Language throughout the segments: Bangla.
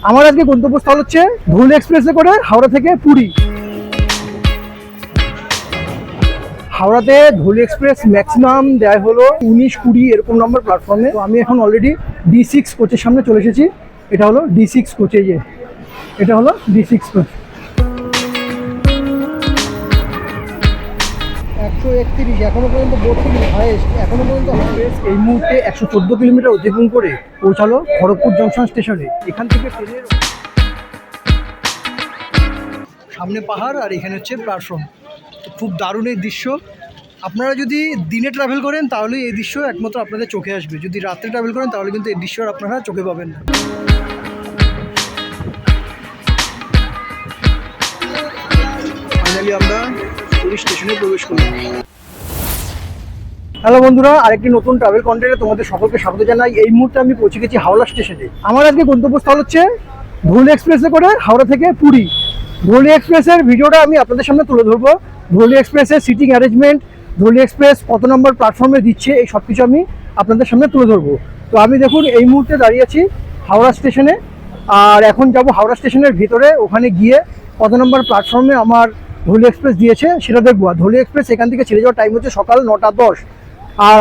আমার আজকে গন্তব্যস্থল হচ্ছে ধুলি এক্সপ্রেসে করে হাওড়া থেকে পুরী। হাওড়াতে ধুলি এক্সপ্রেস ম্যাক্সিমাম দেয় হলো 19-20 এরকম নম্বর প্ল্যাটফর্মে। তো আমি এখন অলরেডি D6 কোচের সামনে চলে এসেছি। এটা হলো D6 কোচে, যে এটা হলো D6 কোচ। 131 এখনো পর্যন্ত হাইয়েস্ট, এখনো পর্যন্ত হাইয়েস্ট এই মুহূর্তে 114 কিলোমিটার অতিক্রম করে পৌঁছালো খড়গপুর জংশন স্টেশনে। এখান থেকে ট্রেনের সামনে পাহাড় আর এখানে হচ্ছে প্ল্যাটফর্ম। তো খুব দারুণ এই দৃশ্য। আপনারা যদি দিনে ট্রাভেল করেন তাহলে এই দৃশ্য একমাত্র আপনাদের চোখে আসবে, যদি রাত্রে ট্রাভেল করেন তাহলে কিন্তু এই দৃশ্য আপনারা চোখে পাবেন না। ফাইনালি আমরা পুরী স্টেশনে প্রবেশ করলাম। হ্যালো বন্ধুরা, আরেকটি নতুন ট্রাভেল কন্টেন্টে তোমাদের সকলকে স্বাগত জানাই। এই মুহূর্তে আমি পৌঁছে গেছি হাওড়া স্টেশনে। আমার আজকে গন্তব্যস্থল হচ্ছে ধুলি এক্সপ্রেসে করে হাওড়া থেকে পুরী। ধুলি এক্সপ্রেসের ভিডিওটা আমি আপনাদের সামনে তুলে ধরবো। ধুলি এক্সপ্রেসের সিটিং অ্যারেঞ্জমেন্ট, ধুলি এক্সপ্রেস কত নম্বর প্ল্যাটফর্মে দিচ্ছে, এই সব কিছু আমি আপনাদের সামনে তুলে ধরবো। তো আমি দেখুন এই মুহূর্তে দাঁড়িয়ে আছি হাওড়া স্টেশনে, আর এখন যাব হাওড়া স্টেশনের ভিতরে। ওখানে গিয়ে কত নম্বর প্ল্যাটফর্মে আমার ধুলি এক্সপ্রেস দিয়েছে সেটা দেখবো। আর ধুলি এক্সপ্রেস এখান থেকে ছেড়ে যাওয়ার টাইম হচ্ছে সকাল 9টা 10। আর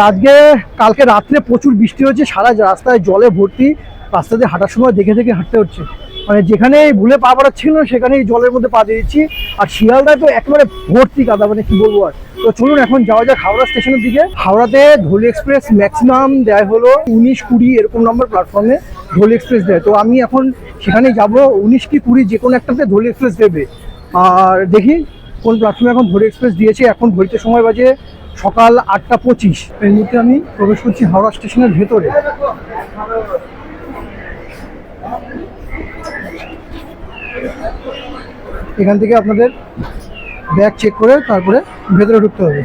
কালকে রাত্রে প্রচুর বৃষ্টি হয়েছে, সারা রাস্তায় জলে ভর্তি। রাস্তা দিয়ে হাঁটার সময় দেখে দেখে হাঁটতে হচ্ছে, মানে যেখানে ভুলে পা বাড়াচ্ছিল না সেখানেই জলের মধ্যে পা দিয়ে দিচ্ছি। আর শিয়ালদায় তো একেবারে ভর্তি কাদা, মানে কি বলবো আর। তো চলুন এখন যাওয়া যাক হাওড়া স্টেশনের দিকে। হাওড়াতে ধুলি এক্সপ্রেস ম্যাক্সিমাম দেয় হলো 19-20 এরকম নম্বর প্ল্যাটফর্মে ধুলি এক্সপ্রেস দেয়। তো আমি এখন সেখানেই যাব, 19 কি 20 যে কোনো একটাতে ধুলি এক্সপ্রেস দেবে। আর দেখি কোন প্ল্যাটফর্মে এখন ধুলি এক্সপ্রেস দিয়েছে। এখন ঘড়িতে সময় বাজে সকাল 8টা 25। এই মুহূর্তে আমি প্রবেশ করছি হাওড়া স্টেশনের ভেতরে। এখান থেকে আপনাদের ব্যাগ চেক করে তারপরে ভেতরে ঢুকতে হবে।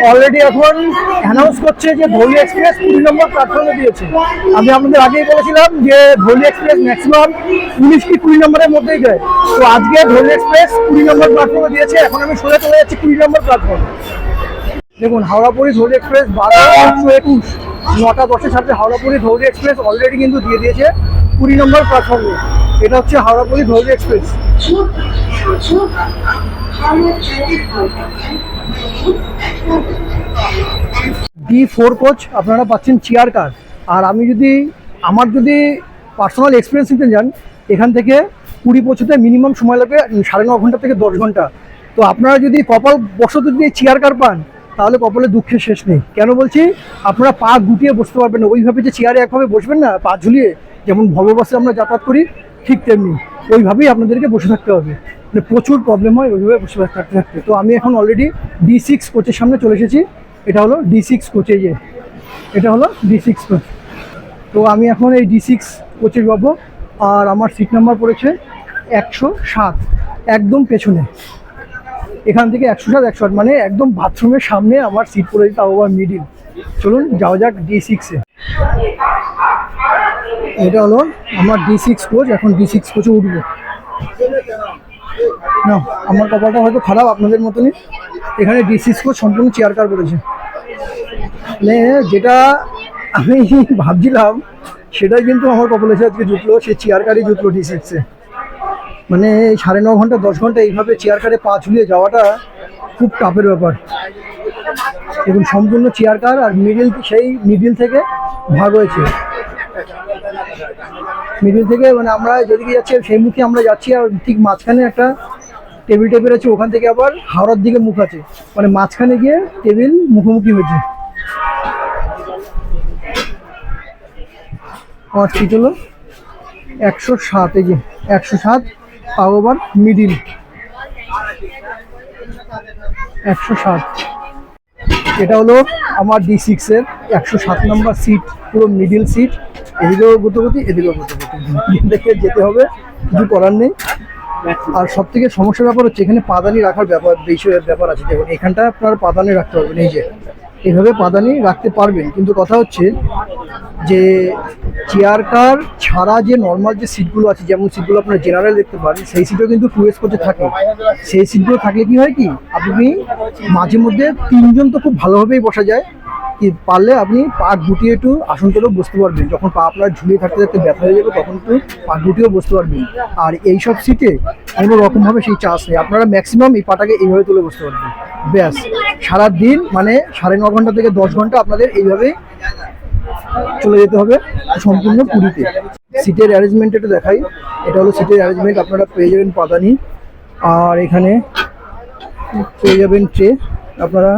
অলরেডি এখন অ্যানাউন্স করছে যে ধুলি এক্সপ্রেস 20 নম্বর প্ল্যাটফর্মে দিয়েছে। আমি আপনাদের আগেই বলেছিলাম যে ধুলি এক্সপ্রেস ম্যাক্সিমাম 19 কি 20 নম্বরের মধ্যেই দেয়। তো আজকে ধুলি এক্সপ্রেস 20 নম্বর প্ল্যাটফর্মে দিয়েছে। এখন আমি সোজা চলে যাচ্ছি 20 নম্বর প্ল্যাটফর্মে। দেখুন হাওড়াপুরি ধুলি এক্সপ্রেস 12-121 9টা 10-এ ছাড়ছে। হাওড়াপুরি ধুলি এক্সপ্রেস অলরেডি কিন্তু দিয়ে দিয়েছে 20 নম্বর প্ল্যাটফর্মে। এটা হচ্ছে হাওড়াপুরি ধুলি এক্সপ্রেস। D4 কোচ আপনারা পাচ্ছেন চেয়ার কার। আর আমি আমার যদি পার্সোনাল এক্সপিরিয়েন্স নিতে যান, এখান থেকে পুরী পৌঁছতে মিনিমাম সময় লাগবে 9.5 ঘন্টা থেকে 10 ঘন্টা। তো আপনারা যদি কপাল বশত যদি চেয়ার কার পান তাহলে কপালে দুঃখের শেষ নেই। কেন বলছি, আপনারা পা গুটিয়ে বসতে পারবেন না। ওইভাবে যে চেয়ারে একভাবে বসবেন না, পা ঝুলিয়ে, যেমন ভলভো বাসে আমরা যাতায়াত করি ঠিক তেমনি ওইভাবেই আপনাদেরকে বসে থাকতে হবে। মানে প্রচুর প্রবলেম হয় ওইভাবে বসে থাকতে। তো আমি এখন অলরেডি D6 কোচের সামনে চলে এসেছি। এটা হলো D6 কোচে, যে এটা হলো D6 কোচ। তো আমি এখন এই D6 কোচে যাবো। আর আমার সিট নাম্বার পড়েছে 107, একদম পেছনে। এখান থেকে 107 মানে একদম বাথরুমের সামনে আমার সিট পড়েছে, তাও আবার মিডিল। চলুন যাওয়া যাক D6-এ। এটা হলো আমার D6 কোচ। এখন D6 কোচে উঠবো না, আমার কপালটা হয়তো খারাপ আপনাদের মতনই। এখানে D6 কোচ সম্পূর্ণ চেয়ার কার করেছে। মানে যেটা আমি ভাবছিলাম সেটাই কিন্তু আমার কপালে আজকে জুটলো, সে চেয়ার কারই জুটলো D6-এ। মানে 9.5 ঘন্টা 10 ঘন্টা এইভাবে চেয়ার কারে পা ঝুলিয়ে যাওয়াটা খুব টাফের ব্যাপার। এবং সম্পূর্ণ চেয়ার কার, আর মিডিল থেকে ভাগ হয়েছে। মিডিল থেকে মানে আমরা যেদিকে যাচ্ছি সেই মুখে আমরা যাচ্ছি, আর ঠিক মাঝখানে একটা টেবিল আছে, ওখান থেকে আবার হাওড়ার দিকে মুখ আছে, মানে মাঝখানে গিয়ে টেবিল মুখোমুখি হয়েছে। আমার সিট হলো 107, এই যে 107, তাও আবার মিডিল 107। এটা হলো আমার D6-এর 107 নম্বর সিট, পুরো মিডিল সিট। এদিকেও গতি, এদিকেও গতি দেখে যেতে হবে, কিছু করার নেই। আর সব থেকে সমস্যার ব্যাপার হচ্ছে এখানে পাদানি রাখার ব্যাপার আছে। দেখুন এখানটা আপনার পাদানি রাখতে হবে, এই যে এভাবে পাদানি রাখতে পারবেন। কিন্তু কথা হচ্ছে যে চেয়ার কার ছাড়া যে নর্মাল যে সিটগুলো আছে, যেমন সিটগুলো আপনারা জেনারেল দেখতে পারেন, সেই সিটও কিন্তু 2S কোচে থাকে। সেই সিটগুলো থাকলে কি হয় কি, আপনি মাঝে মধ্যে তিনজন তো খুব ভালোভাবেই বসা যায়, কি পারলে আপনি পা গুটিয়ে একটু আসন করেও বসতে পারবেন। যখন পা আপনার ঝুলিয়ে থাকতে থাকতে ব্যথা হয়ে যাবে তখন একটু পা গুটিয়েও বসতে পারবেন। আর এইসব সিটে কোনো রকমভাবে সেই চান্স নেই, আপনারা ম্যাক্সিমাম এই পাটাকে এইভাবে তুলে বসতে পারবেন। ব্যাস, সারাদিন মানে 9.5 ঘন্টা থেকে 10 ঘন্টা আপনাদের এইভাবে চলে যেতে হবে সম্পূর্ণ পুরীতে। সিটের অ্যারেঞ্জমেন্ট একটু দেখাই। এটা হলো সিটের অ্যারেঞ্জমেন্ট, আপনারা পেয়ে যাবেন পাদানি, আর এখানে পেয়ে যাবেন ট্রে। আপনারা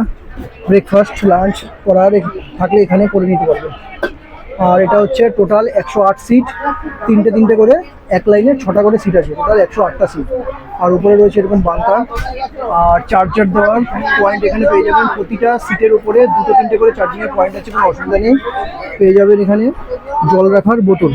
ব্রেকফাস্ট লাঞ্চ করার থাকলে এখানে করে নিতে পারবেন। আর এটা হচ্ছে টোটাল 108 সিট, তিনটে করে এক লাইনে 6টা করে সিট আছে, টোটাল 108টা সিট। আর উপরে রয়েছে এরকম বাঙ্কার আর চার্জার দেওয়ার পয়েন্ট এখানে পেয়ে যাবেন। প্রতিটা সিটের উপরে 2-3টে করে চার্জিংয়ের পয়েন্ট আছে, কোনো অসুবিধা নেই। পেয়ে যাবেন এখানে জল রাখার বোতল।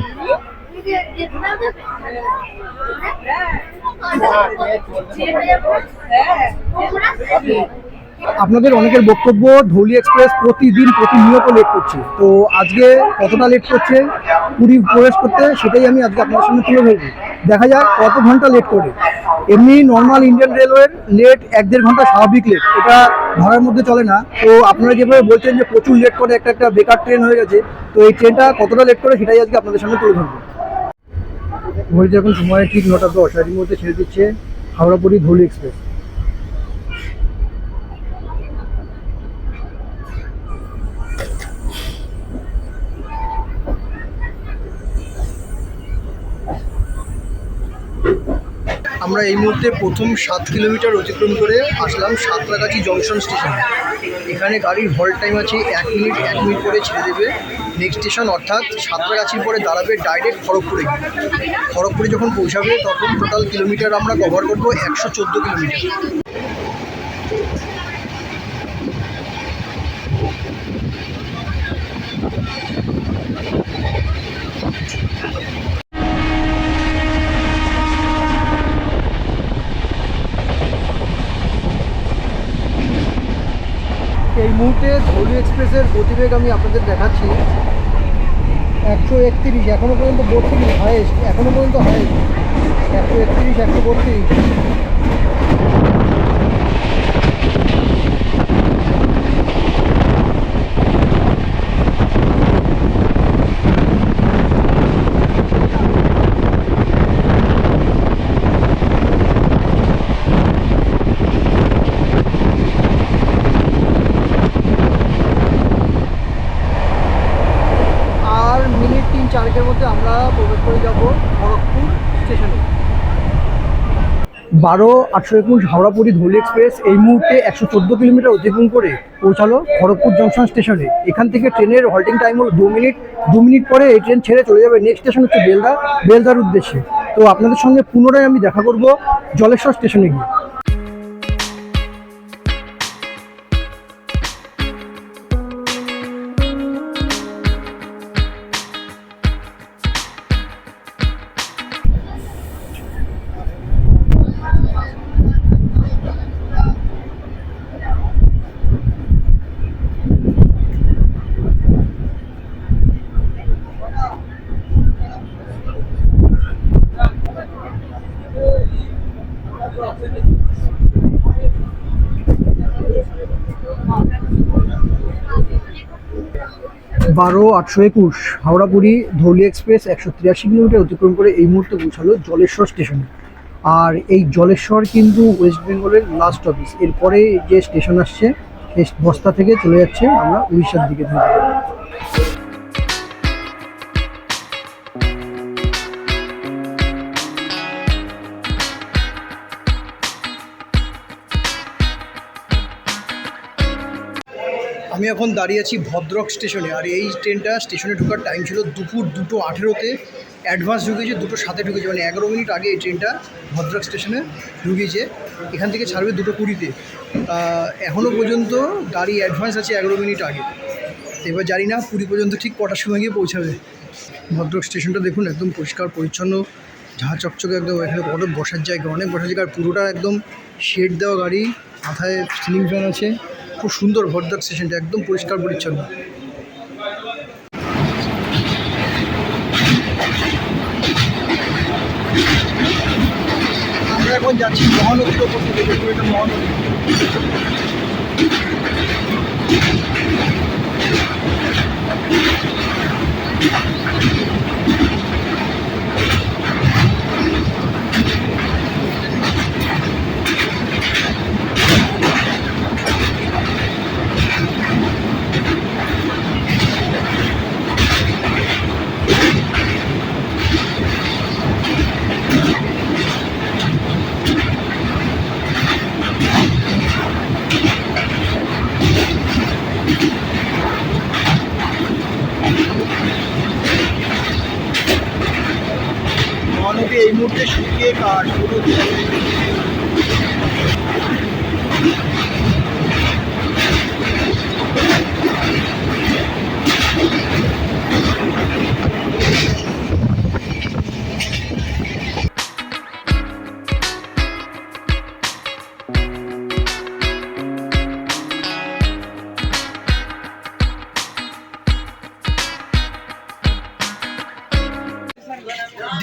আপনাদের অনেকের বক্তব্য ধৌলি এক্সপ্রেস প্রতিনিয়ত লেট করছে, তো আজকে কতটা লেট করছে পুরী প্রবেশ করতে সেটাই আমি আজকে আপনার সামনে তুলে ধরবো। দেখা যাক কত ঘন্টা লেট করে। এমনি নর্মাল ইন্ডিয়ান রেলওয়ের লেট 1-1.5 ঘন্টা স্বাভাবিক লেট, এটা ধরার মধ্যে চলে না। তো আপনারা যেভাবে বলছেন যে প্রচুর লেট করে, একটা বেকার ট্রেন হয়ে গেছে, তো এই ট্রেনটা কতটা লেট করে সেটাই আজকে আপনাদের সামনে তুলে ধরবো। ঘড়িতে এখন সময় ঠিক 9টা 10, এর মধ্যে ছেড়ে দিচ্ছে হাওড়া পুরী ধৌলি এক্সপ্রেস। আমরা এই মুহূর্তে প্রথম 7 কিলোমিটার অতিক্রম করে আসলাম সাঁতরাগাছি জংশন স্টেশনে। এখানে গাড়ির হল্ট টাইম আছে 1 মিনিট, 1 মিনিট করে ছেড়ে দেবে নেক্সট স্টেশন, অর্থাৎ সাঁতরাগাছির পরে দাঁড়াবে ডাইরেক্ট খড়গপুরে। খড়গপুরে যখন পৌঁছাবে তখন টোটাল কিলোমিটার আমরা কভার করবো 114 কিলোমিটার। এই মুহূর্তে ধৌলি এক্সপ্রেসের গতিবেগ আমি আপনাদের দেখাচ্ছি 131, এখনও পর্যন্ত 32 হায়েস্ট, এখনও পর্যন্ত হায়েস্ট 131, 132। আর মিনিট 3-4 মধ্যে আমরা প্রবেশ করে যাব খড়গপুর স্টেশনে। 12-821 হাওড়া পুরী ধৌলি এক্সপ্রেস এই মুহূর্তে 114 কিলোমিটার অতিক্রম করে পৌঁছালো খড়গপুর জংশন স্টেশনে। এখান থেকে ট্রেনের হল্টিং টাইম হলো 2 মিনিট। 2 মিনিট পরে এই ট্রেন ছেড়ে চলে যাবে নেক্সট স্টেশন হচ্ছে বেলদার উদ্দেশ্যে। তো আপনাদের সঙ্গে পুনরায় আমি দেখা করব জলেশ্বর স্টেশনে গিয়ে। বারো 821 হাওড়া পুরী ধৌলি এক্সপ্রেস 183 কিলোমিটার অতিক্রম করে এই মুহূর্তে পৌঁছালো জলেশ্বর স্টেশনে। আর এই জলেশ্বর কিন্তু ওয়েস্ট বেঙ্গলের লাস্ট অফিস। এরপরে যে স্টেশন আসছে সেই বস্তা থেকে চলে যাচ্ছে আমরা উড়িষ্যার দিকে ধরে। আমি এখন দাঁড়িয়ে আছি ভদ্রক স্টেশনে। আর এই ট্রেনটা স্টেশনে ঢোকার টাইম ছিল দুপুর 2:18-তে, অ্যাডভান্স ঢুকেছে 2:07-এ ঢুকেছে, মানে 11 মিনিট আগে এই ট্রেনটা ভদ্রক স্টেশনে ঢুকিয়েছে। এখান থেকে ছাড়বে 2:20-তে। এখনও পর্যন্ত গাড়ি অ্যাডভান্স আছে 11 মিনিট আগে। এবার জানি না পুরী পর্যন্ত ঠিক কটার সময় গিয়ে পৌঁছাবে। ভদ্রক স্টেশনটা দেখুন, একদম পরিষ্কার পরিচ্ছন্ন, ঝাঁ চকচকে একদম। এখানে অনেক বসার জায়গা, আর পুরোটা একদম শেড দেওয়া গাড়ি, মাথায় সিলিং ফ্যান আছে। খুব সুন্দর ভরদাক স্টেশনটা, একদম পরিষ্কার পরিচ্ছন্ন। আমরা এখন যাচ্ছি মহানদীর ওপর থেকে, দেখুন এটা মহানদী। মহানদী এই মুহূর্তে শুকিয়ে কাঠ পুরো।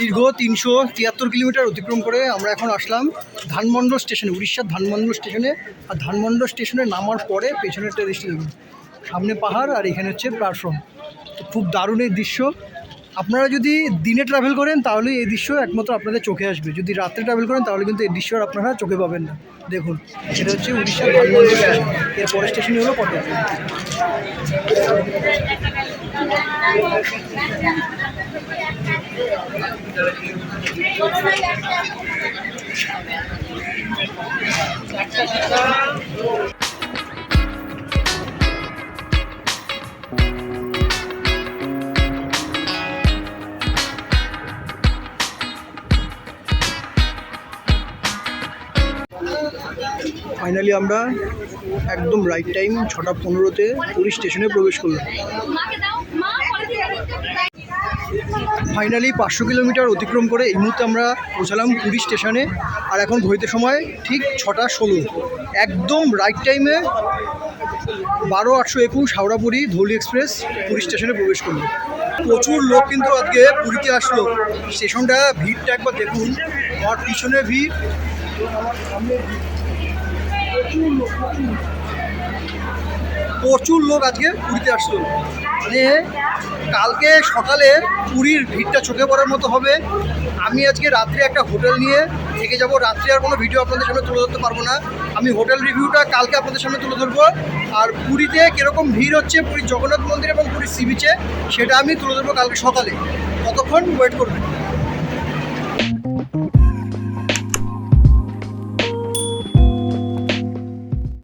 দীর্ঘ 373 কিলোমিটার অতিক্রম করে আমরা এখন আসলাম ধানমন্ডল স্টেশনে, উড়িষ্যার ধানমন্ডল স্টেশনে। আর ধানমন্ডল স্টেশনে নামার পরে পেছনের একটা দৃশ্য দেখুন, সামনে পাহাড় আর এখানে হচ্ছে প্ল্যাটফর্ম। তো খুব দারুণ এই দৃশ্য। আপনারা যদি দিনে ট্রাভেল করেন তাহলে এই দৃশ্য একমাত্র আপনাদের চোখে আসবে, যদি রাত্রে ট্রাভেল করেন তাহলে কিন্তু এই দৃশ্য আর আপনারা চোখে পাবেন না। দেখুন এটা হচ্ছে উড়িষ্যার ধানমন্ডল স্টেশন, এর পরের স্টেশনই হলো কটক। ফাইনালি আমরা একদম রাইট টাইম 6:15-তে পুরী স্টেশনে প্রবেশ করলাম। ফাইনালি 500 কিলোমিটার অতিক্রম করে এই মুহূর্তে আমরা পৌঁছালাম পুরী স্টেশনে। আর এখন ঘড়িতে সময় ঠিক 6:16, একদম রাইট টাইমে 12:821 হাওড়া পুরী ধৌলি এক্সপ্রেস পুরী স্টেশনে প্রবেশ করলো। প্রচুর লোক কিন্তু আজকে পুরীতে আসলো। স্টেশনটা ভিড়টা একবার দেখুন, আমার পিছনে ভিড়, আমার সামনে ভিড়, প্রচুর লোক আজকে পুরীতে আসলো। মানে কালকে সকালে পুরীর ভিড়টা চোখে পড়ার মতো হবে। আমি আজকে রাত্রে একটা হোটেল নিয়ে থেকে যাব, রাত্রে আর কোনো ভিডিও আপনাদের সামনে তুলে ধরতে পারবো না। আমি হোটেল রিভিউটা কালকে আপনাদের সামনে তুলে ধরবো। আর পুরীতে কীরকম ভিড় হচ্ছে পুরীর জগন্নাথ মন্দির এবং পুরীর সি বিচে, সেটা আমি তুলে ধরবো কালকে সকালে। ততক্ষণ ওয়েট করবেন।